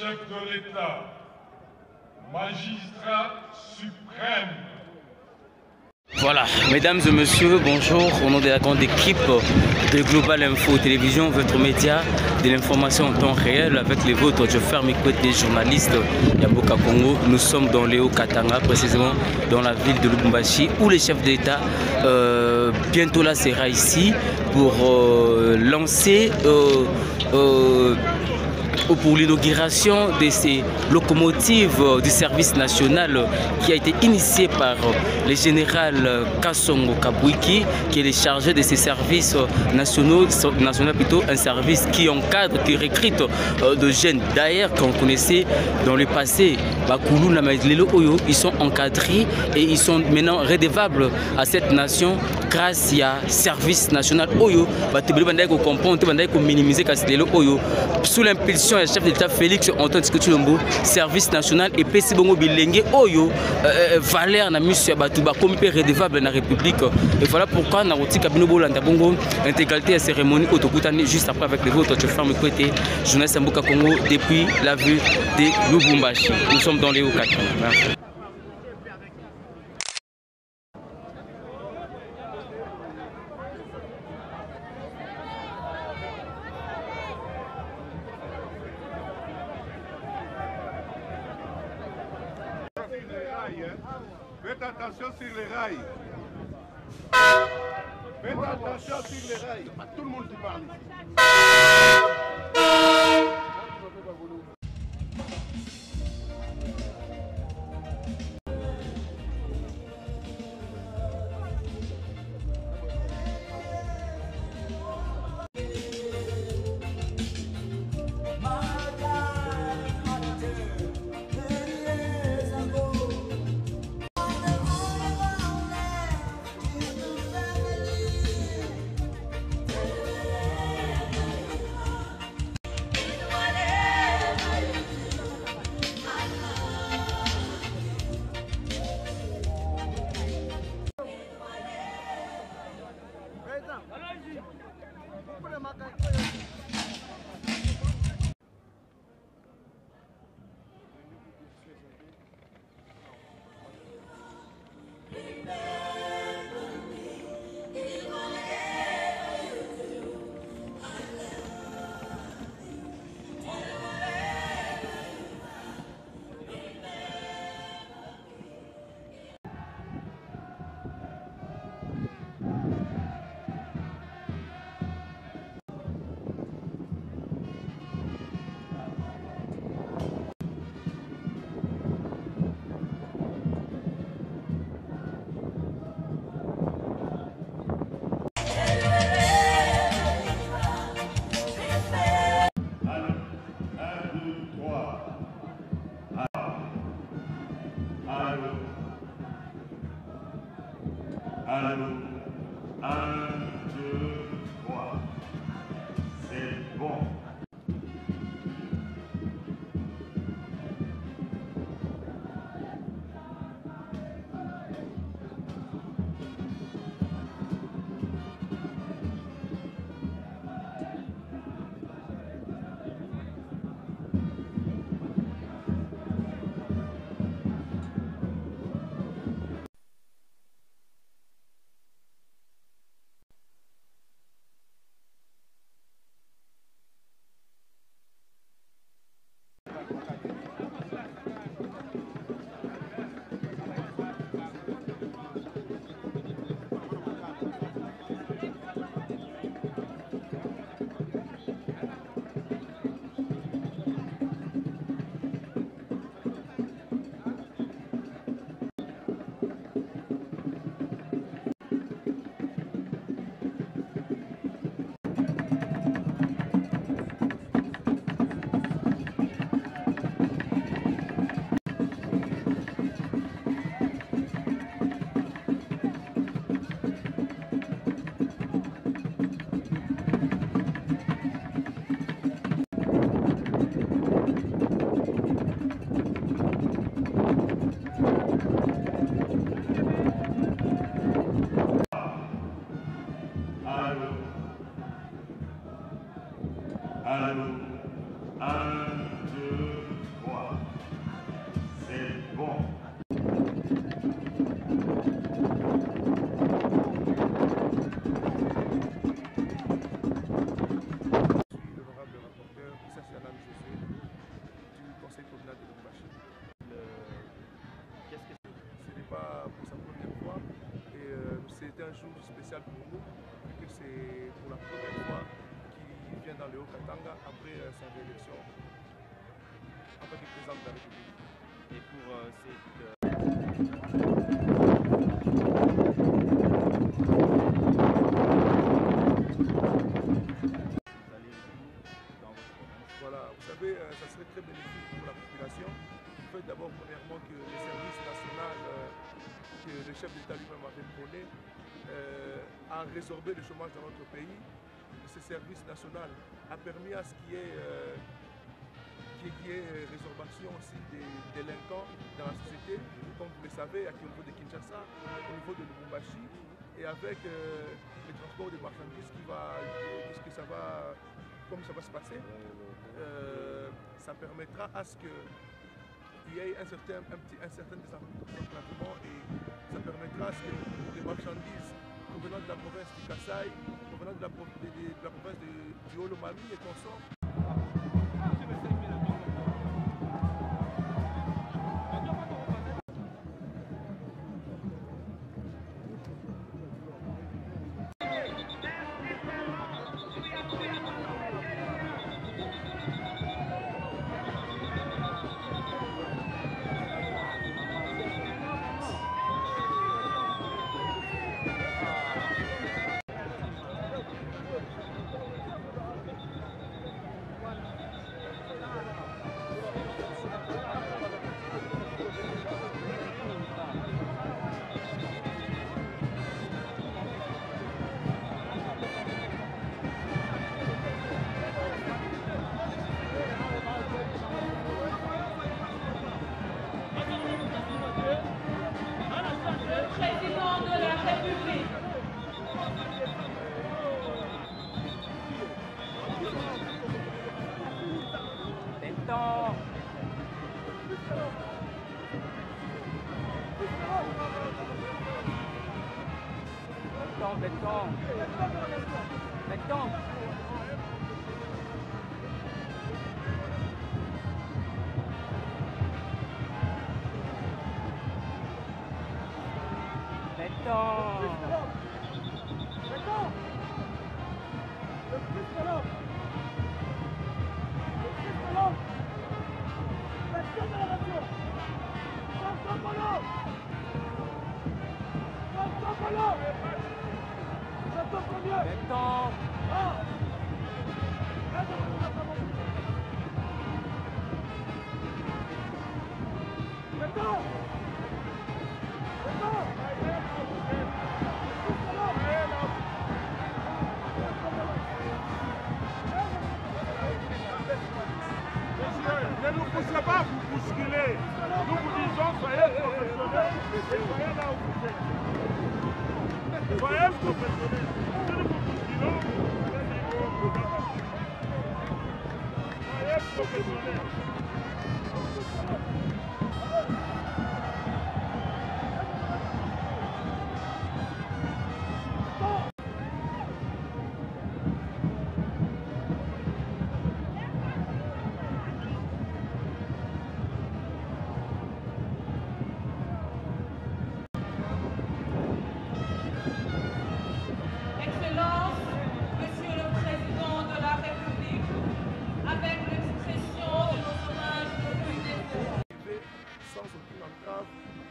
chef de l'État, magistrat suprême. Voilà, mesdames et messieurs, bonjour. Au nom de la grande équipe de Global Info Télévision, votre média de l'information en temps réel avec les vôtres. Je ferme mes côtés des journalistes Yamboka Congo. Nous sommes dans Léo Katanga, précisément dans la ville de Lubumbashi, où le chef d'État bientôt là sera ici pour lancer pour l'inauguration de ces locomotives du service national qui a été initié par le général Kassongo Kabwiki, qui est le chargé de ces services nationaux plutôt, un service qui encadre, qui recrute de jeunes. D'ailleurs, qu'on connaissait dans le passé, Bakoulou, Namadlelo, Oyo, ils sont encadrés et ils sont maintenant redevables à cette nation grâce à service national Oyo. Minimiser Oyo sous l'impulsion du chef d'État Félix Antoine Tshisekedi, service national et PC Bongo Bilenge Oyo valeur na mission Batouba comme redevable na République. Et voilà pourquoi na roti Kabino Bolanda Bongo intégralité à cérémonie autocoutane juste après avec les vôtres. Je ferme côté journaliste Mboka Congo depuis la vue de Lubumbashi. Nous sommes dans les Hauts-Katanga. Merci. Faites attention sur les rails. Faites attention sur les rails. Pas tout le monde qui parle Allô, 1, 2, 3. C'est bon. Allô, 1, 2, pour nous, vu que c'est pour la première fois qu'il vient dans le Haut-Katanga après sa réélection en tant que président de la République. Et pour cette... Voilà, vous savez, ça serait très bénéfique pour la population. Il faut d'abord, premièrement, que les services nationaux que le chef d'État lui-même avait prôné a résorbé le chômage dans notre pays. Ce service national a permis à ce qu'il y ait résorbation aussi des délinquants dans la société, comme vous le savez, au niveau de Kinshasa, au niveau de Lubumbashi, et avec le transport des marchandises comme ça va se passer, ça permettra à ce qu'il y ait un certain désenclavement et ça permettra à ce que les marchandises provenant de la province du Kasaï, provenant de la province du Haut-Lomami et consorts. Ne nous poussez pas à vous bousculer. Nous vous disons, soyez professionnels et soyez là où vous êtes. Soyez professionnels. Si nous vous bousculons, soyez professionnels.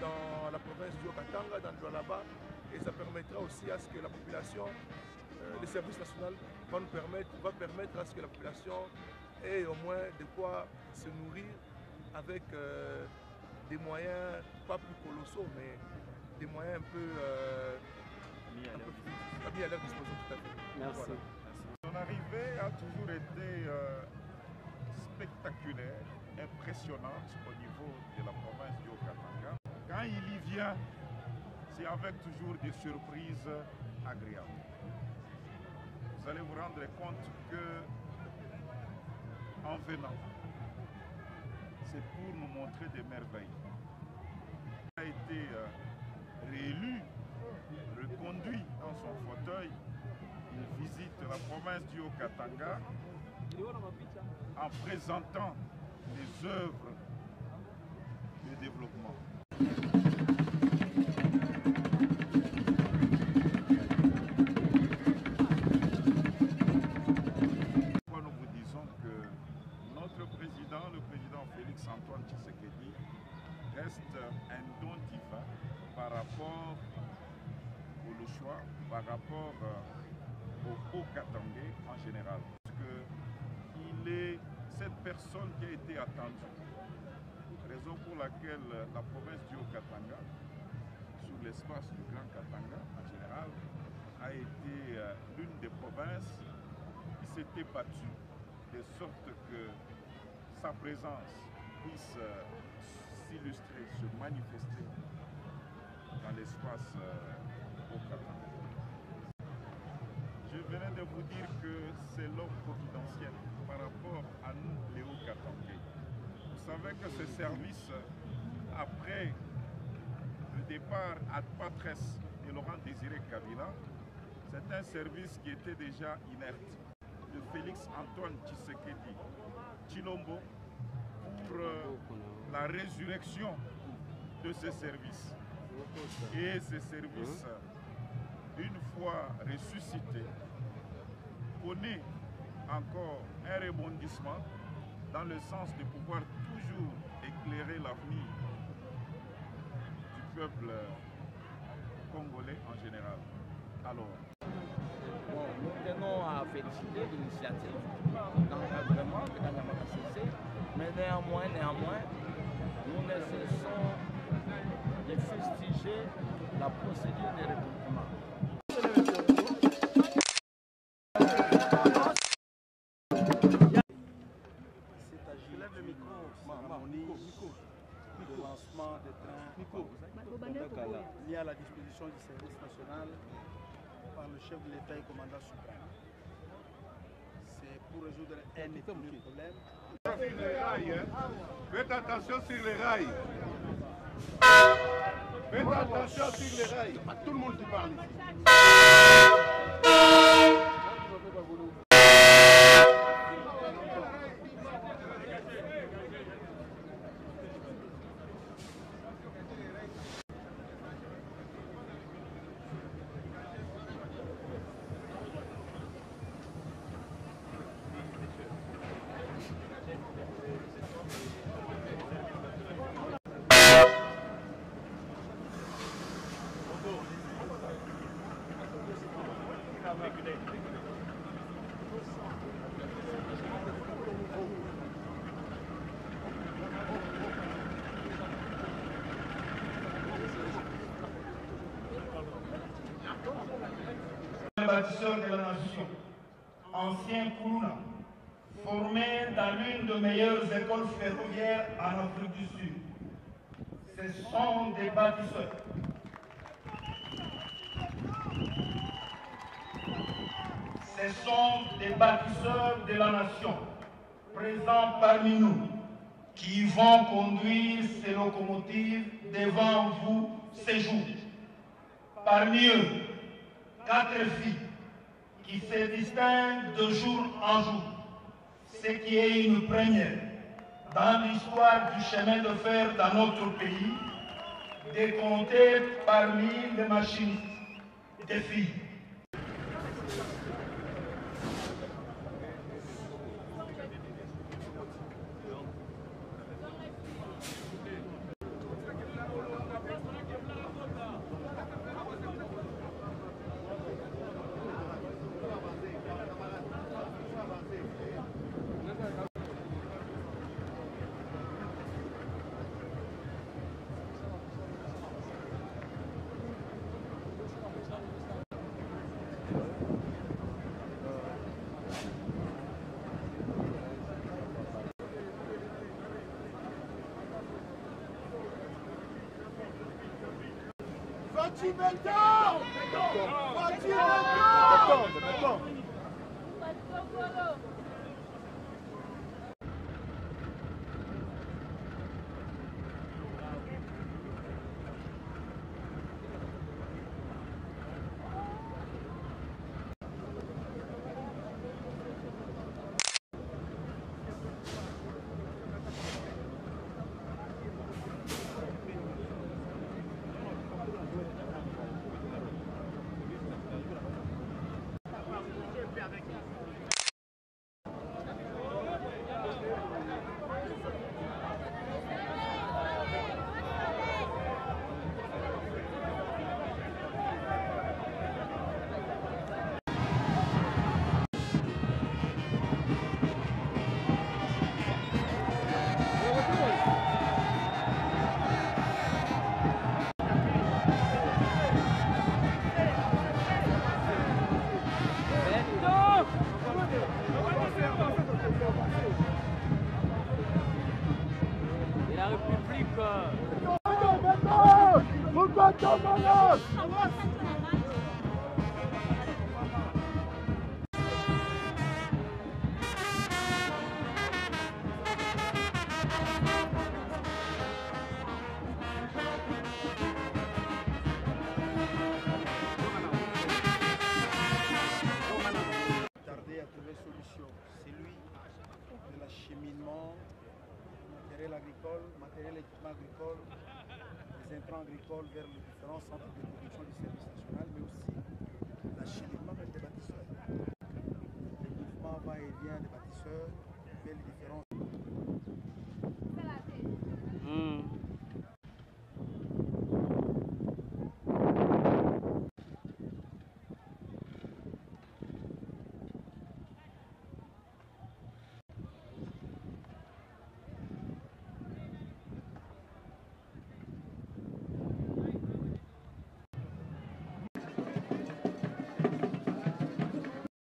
Dans la province du Haut-Katanga, dans Doualaba, et ça permettra aussi à ce que la population, le service national va permettre à ce que la population ait au moins de quoi se nourrir avec des moyens pas plus colossaux, mais des moyens un peu mis à leur disposition tout à fait. Merci. Voilà. Son arrivée a toujours été spectaculaire, impressionnante au niveau de la province du Haut-Katanga. Quand il y vient, c'est avec toujours des surprises agréables. Vous allez vous rendre compte que, en venant, c'est pour nous montrer des merveilles. Il a été réélu, reconduit dans son fauteuil. Il visite la province du Haut-Katanga en présentant les œuvres de développement. par rapport au Haut-Katangais en général. Parce qu'il est cette personne qui a été attendue, raison pour laquelle la province du Haut-Katanga, sur l'espace du Grand Katanga en général, a été l'une des provinces qui s'était battue de sorte que sa présence puisse s'illustrer, se manifester dans l'espace Haut-Katanga. Je venais de vous dire que c'est l'homme providentiel par rapport à nous, les Hauts-Katangais. Vous savez que ce service, après le départ à Patresse de Laurent Désiré Kabila, c'est un service qui était déjà inerte. De Félix Antoine Tshisekedi Tshilombo pour la résurrection de ce service. Et ce service, une fois ressuscité, connaît encore un rebondissement dans le sens de pouvoir toujours éclairer l'avenir du peuple congolais en général. Alors, bon, nous tenons à féliciter l'initiative d'encadrement de Kanyama CC, mais néanmoins, nous ne cessons de fustiger la procédure de recrutement. Le lancement des trains mis à la disposition du service national par le chef de l'État et commandant suprême. C'est pour résoudre un énorme problème. Sur les rails, hein. Faites attention sur les rails. Faites attention sur les rails. Pas tout le monde qui parle ici. Les bâtisseurs de la nation, anciens Koulouna, formés dans l'une des meilleures écoles ferroviaires en Afrique du Sud. Ce sont des bâtisseurs. Ce sont des bâtisseurs de la nation, présents parmi nous, qui vont conduire ces locomotives devant vous ces jours. Parmi eux, 4 filles qui se distinguent de jour en jour, ce qui est une première dans l'histoire du chemin de fer dans notre pays, de compter parmi les machinistes des filles. matériel, équipement agricole, les intrants agricoles vers les différents centres de production du service national, mais aussi l'acheminement des bâtisseurs. Le mouvement va-et-vient des bâtisseurs vers les différents